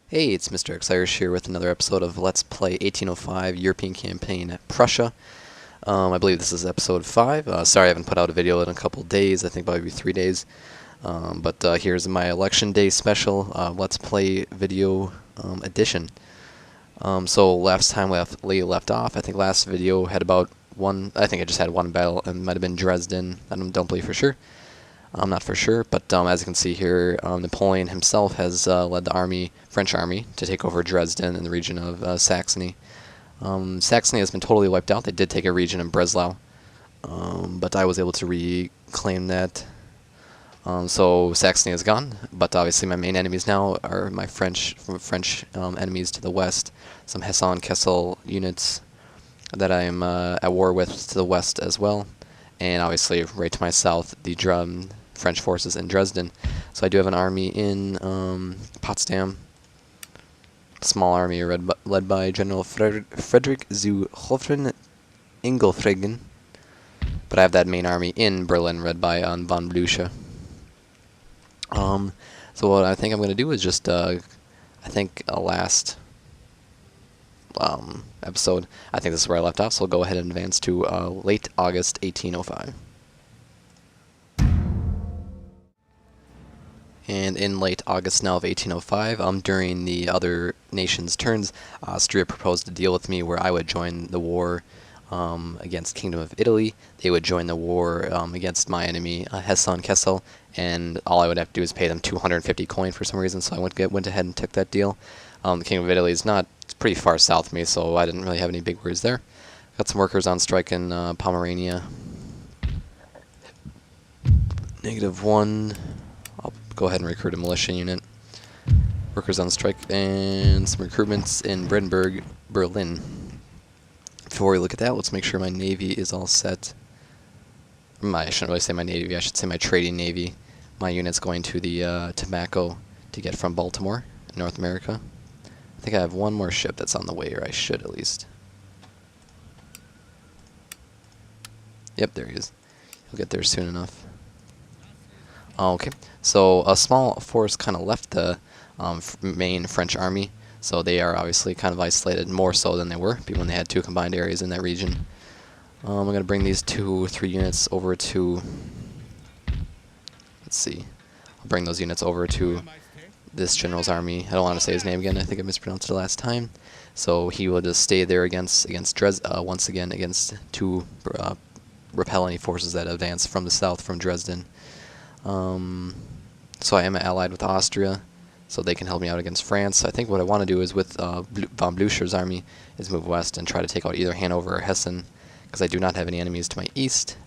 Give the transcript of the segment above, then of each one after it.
Hey, it's mrXirish here with another episode of Let's Play 1805 European Campaign at Prussia. I believe this is episode 5. Sorry I haven't put out a video in a couple days, I think probably 3 days. But here's my Election Day special Let's Play video edition. So last time we left off, I think last video had about I think I just had one battle, and it might have been Dresden. I don't believe for sure. I'm not for sure, but as you can see here, Napoleon himself has led the French army, to take over Dresden in the region of Saxony. Saxony has been totally wiped out. They did take a region in Breslau, but I was able to reclaim that. So Saxony is gone, but obviously my main enemies now are my French enemies to the west, some Hesse-Kassel units that I am at war with to the west as well, and obviously right to my south the French forces in Dresden. So I do have an army in Potsdam, small army led by General Frederick zu Hohenzollern-Ingelfingen, but I have that main army in Berlin led by von Blücher. So what I think I'm going to do is just, I think last episode, I think this is where I left off, so we'll go ahead and advance to late August 1805. And in late August now of 1805, during the other nations' turns, Austria proposed a deal with me where I would join the war against Kingdom of Italy. They would join the war against my enemy, Hesse-Kassel, and all I would have to do is pay them 250 coin for some reason, so I went ahead and took that deal. The Kingdom of Italy is it's pretty far south of me, so I didn't really have any big worries there. Got some workers on strike in Pomerania. -1. I'll go ahead and recruit a militia unit. Workers on strike, and some recruitments in Brandenburg, Berlin. Before we look at that, let's make sure my navy is all set. I shouldn't really say my navy, I should say my trading navy. My unit's going to the tobacco to get from Baltimore, North America. I think I have one more ship that's on the way, or I should at least. Yep, there he is. He'll get there soon enough. Okay, so a small force kind of left the main French army, so they are obviously kind of isolated, more so than they were when they had 2 combined areas in that region. I'm going to bring these 3 units over to, let's see, I'll bring those units over to this general's army. I don't want to say his name again, I think I mispronounced it last time. So he will just stay there against Dresden, once again to repel any forces that advance from the south from Dresden. So I am allied with Austria, so they can help me out against France. I think what I want to do is with von Blücher's army is move west and try to take out either Hanover or Hessen, because I do not have any enemies to my east.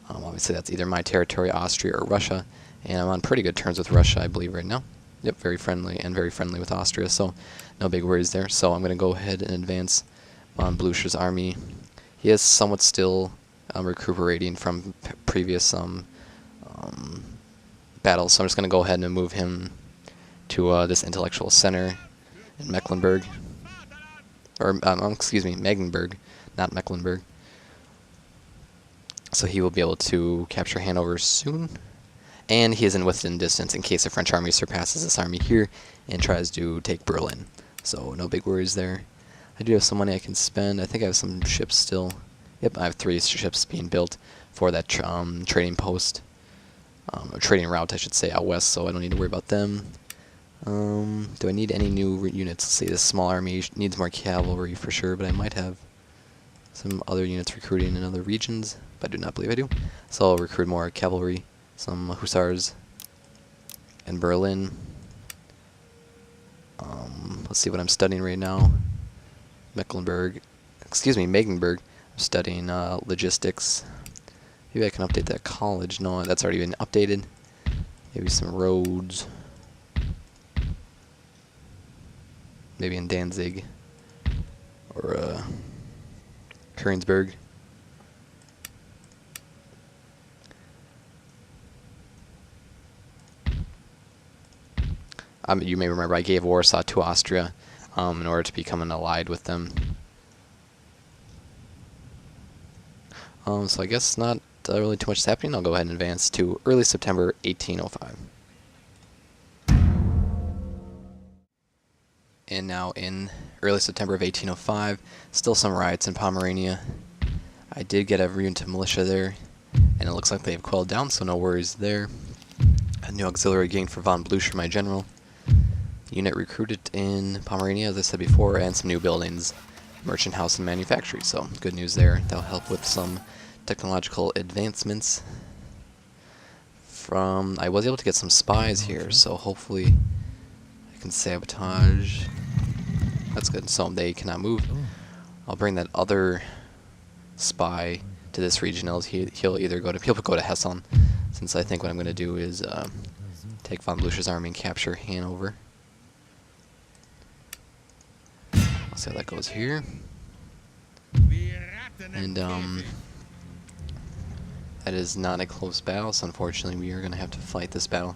Obviously that's either my territory, Austria, or Russia, and I'm on pretty good terms with Russia, I believe, right now. Yep, very friendly with Austria, so no big worries there. So I'm going to go ahead and advance von Blücher's army. He is somewhat still recuperating from previous battles, so I'm just going to go ahead and move him to this intellectual center in Mecklenburg. Or, excuse me, Magdeburg, not Mecklenburg. So he will be able to capture Hanover soon. And he is in within distance in case the French army surpasses this army here and tries to take Berlin. So no big worries there. I do have some money I can spend. I think I have some ships still. Yep, I have 3 ships being built for that trading post. Or trading route, I should say, out west, so I don't need to worry about them. Do I need any new units? Let's see, this small army needs more cavalry for sure, but I might have some other units recruiting in other regions, but I do not believe I do. So I'll recruit more cavalry, some hussars in Berlin. Let's see what I'm studying right now. Magdeburg. I'm studying logistics. Maybe I can update that college. No, that's already been updated. Maybe some roads. Maybe in Danzig. Or, Königsberg. You may remember I gave Warsaw to Austria in order to become an allied with them. So I guess not really too much is happening. I'll go ahead and advance to early September 1805. And now in early September of 1805, still some riots in Pomerania. I did get a unit of militia there, and it looks like they've quelled down, so no worries there. A new auxiliary gain for von Blücher, my general. Unit recruited in Pomerania, as I said before, and some new buildings, merchant house and manufactory, so good news there. That'll help with some technological advancements. I was able to get some spies here, so hopefully I can sabotage. That's good, so they cannot move. I'll bring that other spy to this region. He'll either go to Hessen, since I think what I'm going to do is take von Blücher's army and capture Hanover. I'll see how that goes here. And that is not a close battle, so unfortunately we are going to have to fight this battle.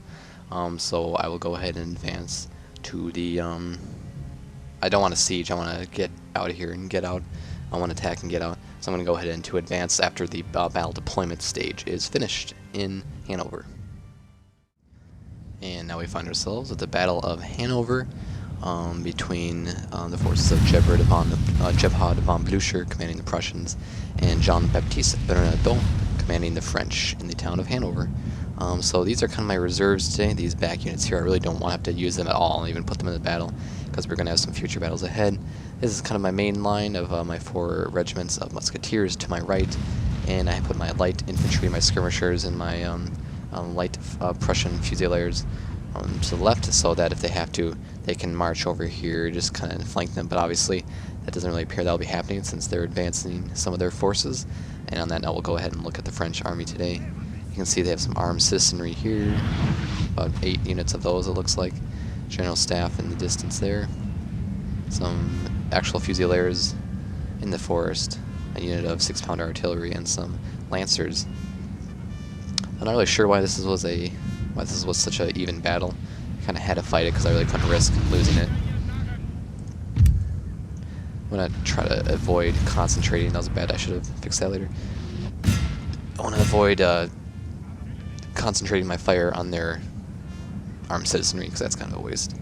So I will go ahead and advance to the... I don't want to siege, I want to get out of here and get out. I want to attack and get out. So I'm going to go ahead and to advance after the battle deployment stage is finished in Hanover. And now we find ourselves at the Battle of Hanover between the forces of Gebhard von Blücher, commanding the Prussians, and Jean-Baptiste Bernadotte, commanding the French in the town of Hanover. So these are kind of my reserves today. These back units here, I really don't want to have to use them at all and even put them in the battle, because we're going to have some future battles ahead. This is kind of my main line of my 4 regiments of musketeers to my right, and I put my light infantry, my skirmishers, and my light Prussian fusiliers to the left, so that if they have to, they can march over here, just kind of flank them. But obviously, that doesn't really appear that'll be happening since they're advancing some of their forces. And on that note, we'll go ahead and look at the French army today. You can see they have some armed citizenry here, about 8 units of those it looks like. General staff in the distance there. Some actual fusiliers in the forest, a unit of 6-pounder artillery, and some lancers. I'm not really sure why this was such an even battle. I kind of had to fight it because I really couldn't risk losing it. I'm going to try to avoid concentrating. That was bad. I should have fixed that later. I want to avoid concentrating my fire on their armed citizenry, because that's kind of a waste.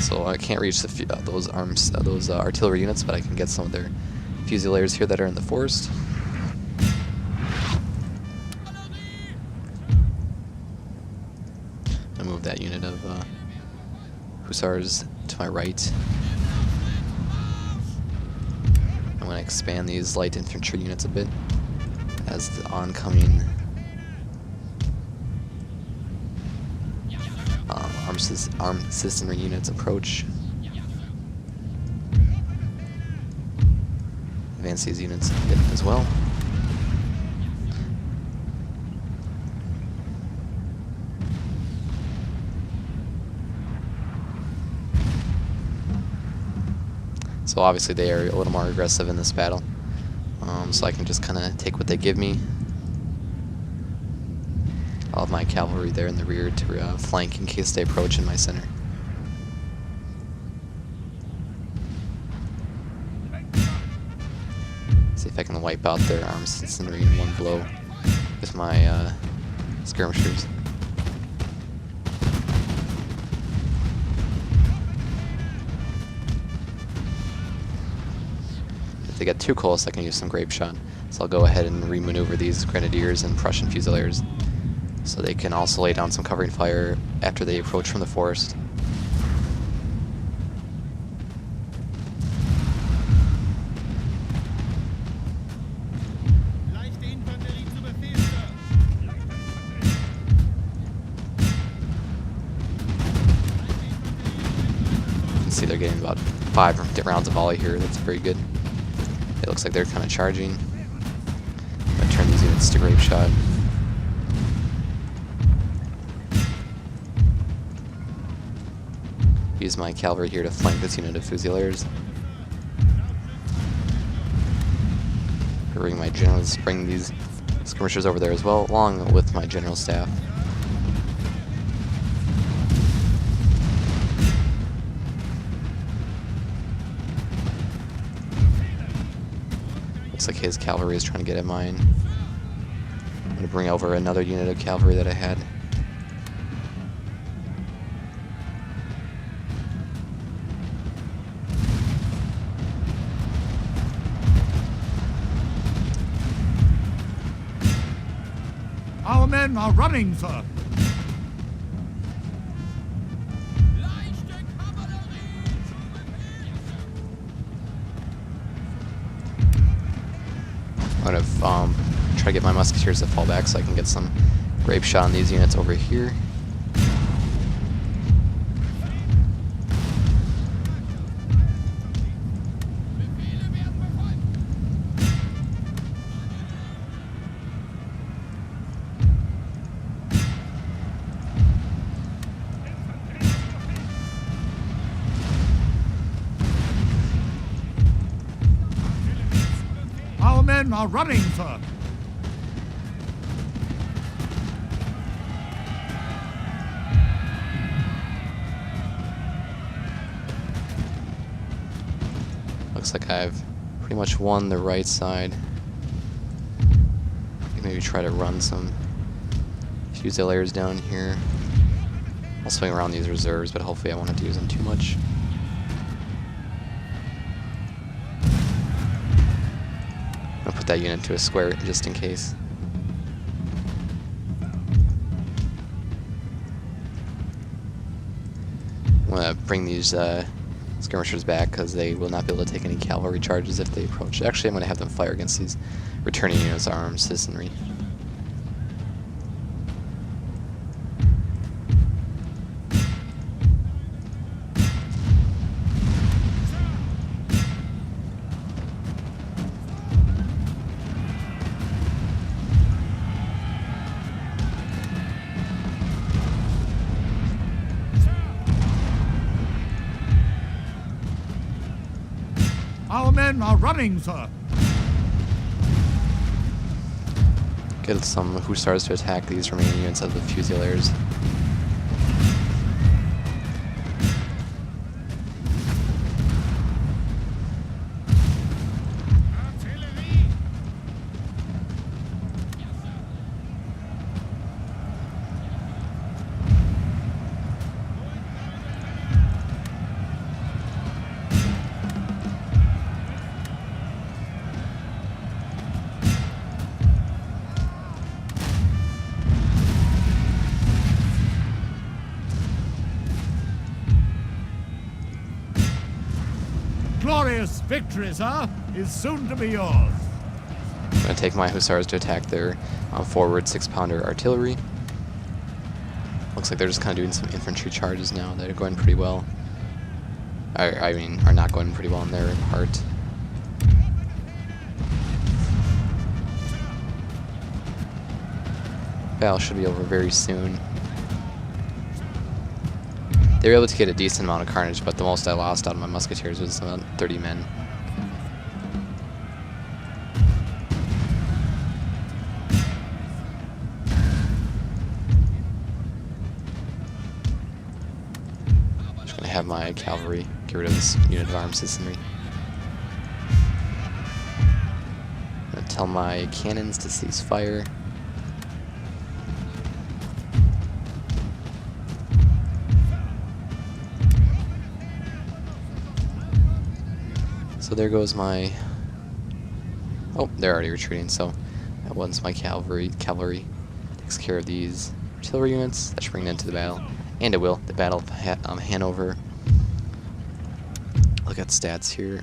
So I can't reach those artillery units, but I can get some of their fusiliers here that are in the forest. I move that unit of hussars to my right. I'm going to expand these light infantry units a bit as the oncoming armed citizenry units approach. Advance these units a bit as well. So obviously they are a little more aggressive in this battle, so I can just kind of take what they give me. I'll have my cavalry there in the rear to flank in case they approach in my center. See if I can wipe out their armed citizenry in one blow with my skirmishers. If they get too close, I can use some grape shot. So I'll go ahead and remaneuver these grenadiers and Prussian fusiliers, so they can also lay down some covering fire after they approach from the forest. You can see they're getting about 5 rounds of volley here. That's very good. It looks like they're kind of charging. I'm going to turn these units to grape shot. Use my cavalry here to flank this unit of fusiliers. Bring my generals, bring these skirmishers over there as well, along with my general staff. Looks like his cavalry is trying to get at mine. I'm going to bring over another unit of cavalry that I had. men are running, sir. I'm gonna try to get my musketeers to fall back so I can get some grape shot on these units over here. Our men are running, sir. Looks like I've pretty much won the right side. Maybe try to run some Fusiliers down here. I'll swing around these reserves, but hopefully I won't have to use them too much. I'm gonna put that unit into a square just in case. I'm gonna bring these skirmishers back because they will not be able to take any cavalry charges if they approach. Actually, I'm going to have them fire against these returning units of armed citizenry. Our men are running, sir. Get some hussars to attack these remaining units of the Fusiliers. Glorious victory, sir, is soon to be yours. I'm going to take my hussars to attack their forward 6-pounder artillery. Looks like they're just kind of doing some infantry charges now that are going pretty well. I mean, are not going pretty well in their part. Battle should be over very soon. They were able to get a decent amount of carnage, but the most I lost out of my musketeers was about 30 men. Just gonna have my cavalry get rid of this unit of armed citizenry. I'm gonna tell my cannons to cease fire. So there goes my... Oh, they're already retreating, so that once my cavalry takes care of these artillery units, that should bring them into the battle. And it will. The Battle of Hanover. Look at stats here.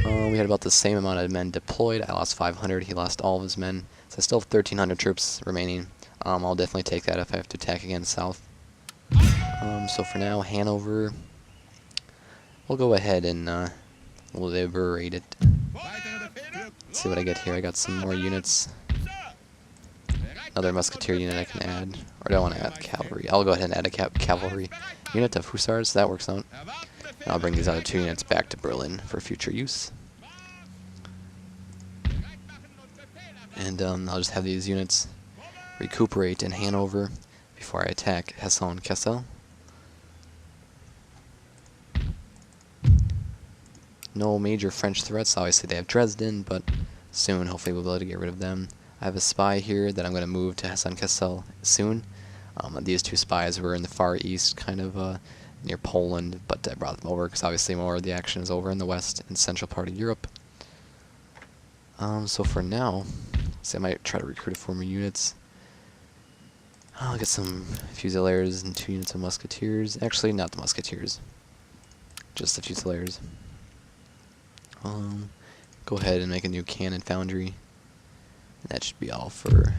We had about the same amount of men deployed. I lost 500. He lost all of his men. So I still have 1,300 troops remaining. I'll definitely take that if I have to attack again south. So for now, Hanover, we'll go ahead and liberate it. Let's see what I get here. I got some more units. Another musketeer unit I can add. Or do I want to add cavalry? I'll go ahead and add a cavalry unit of hussars. That works out. And I'll bring these other 2 units back to Berlin for future use. And I'll just have these units recuperate in Hanover before I attack Hesse-Kassel. No major French threats. Obviously they have Dresden, but soon hopefully we'll be able to get rid of them. I have a spy here that I'm going to move to Hesse-Kassel soon. These two spies were in the Far East, kind of near Poland, but I brought them over because obviously more of the action is over in the west and central part of Europe. So for now, I might try to recruit 4 more units. I'll get some Fusiliers and 2 units of Musketeers. Actually, not the Musketeers, just the Fusiliers. Go ahead and make a new cannon foundry. That should be all for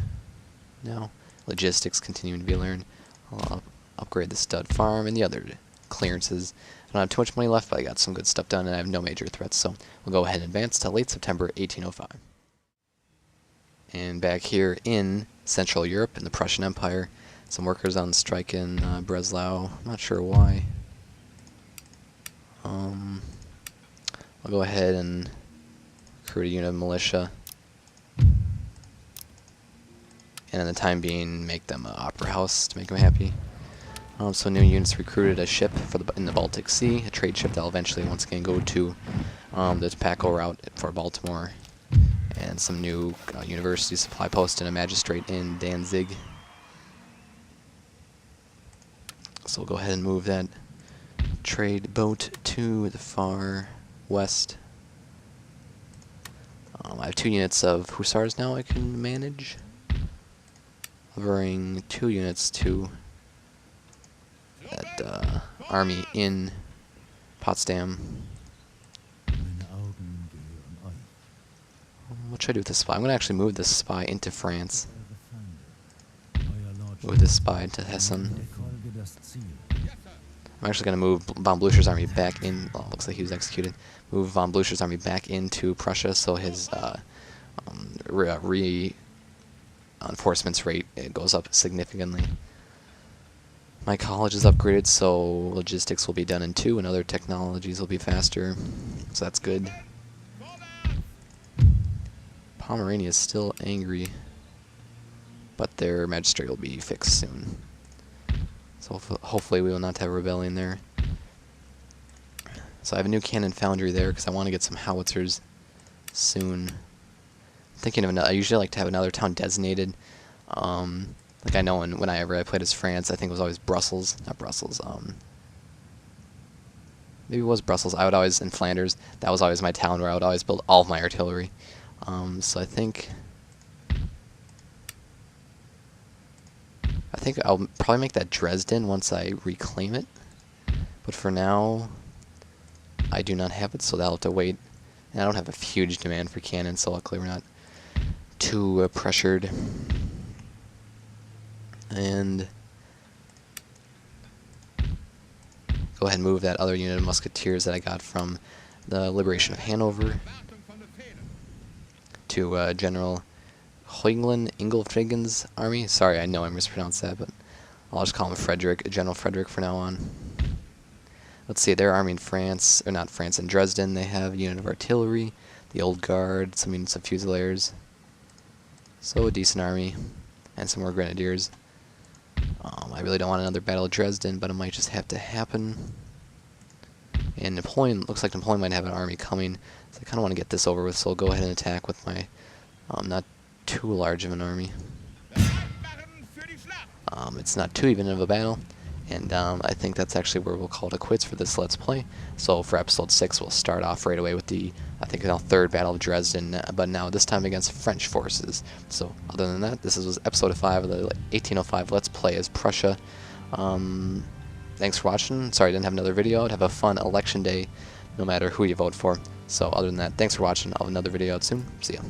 now. Logistics continuing to be learned. I'll upgrade the stud farm and the other clearances. I don't have too much money left, but I got some good stuff done and I have no major threats, so we'll go ahead and advance to late September 1805. And back here in Central Europe, in the Prussian Empire, some workers on strike in Breslau. I'm not sure why. I'll go ahead and recruit a unit of militia. And in the time being, make them an opera house to make them happy. So new units recruited a ship for in the Baltic Sea, a trade ship that will eventually once again go to the tobacco route for Baltimore, and some new university supply post and a magistrate in Danzig. So we'll go ahead and move that trade boat to the far west. I have 2 units of hussars now I can manage. I'll bring 2 units to that army in Potsdam. What should I do with this spy? I'm going to actually move this spy into France. Move this spy into Hessen. I'm actually going to move von Blücher's army back in. Well, looks like he was executed. Move von Blücher's army back into Prussia, so his reinforcements rate goes up significantly. My college is upgraded, so logistics will be done in 2, and other technologies will be faster. So that's good. Pomerania is still angry, but their magistrate will be fixed soon. So hopefully we will not have a rebellion there. So I have a new cannon foundry there because I want to get some howitzers soon. I'm thinking of another. I usually like to have another town designated. Like I know whenever I played as France, I think it was always Brussels, not Brussels. Maybe it was Brussels. I would always in Flanders. That was always my town where I would always build all of my artillery. So I think I'll probably make that Dresden once I reclaim it. But for now, I do not have it, so that'll have to wait. And I don't have a huge demand for cannons, so luckily we're not too pressured. And go ahead and move that other unit of musketeers that I got from the liberation of Hanover to General Ingolfregen's army. Sorry, I know I mispronounced that, but I'll just call him Frederick, General Frederick for now on. Let's see, their army in France, or not France, in Dresden, they have a unit of artillery, the Old Guard, some units of Fusiliers. So a decent army, and some more grenadiers. I really don't want another Battle of Dresden, but it might just have to happen. And Napoleon, looks like Napoleon might have an army coming, so I kind of want to get this over with, so I'll go ahead and attack with my not too large of an army. It's not too even of a battle, and I think that's actually where we'll call it quits for this Let's Play. So for episode 6, we'll start off right away with the, I think, now 3rd Battle of Dresden, but now this time against French forces. So other than that, this was episode 5 of the 1805 Let's Play as Prussia. Thanks for watching. Sorry I didn't have another video. I'd have a fun election day no matter who you vote for. So other than that, thanks for watching. I'll have another video out soon. See ya.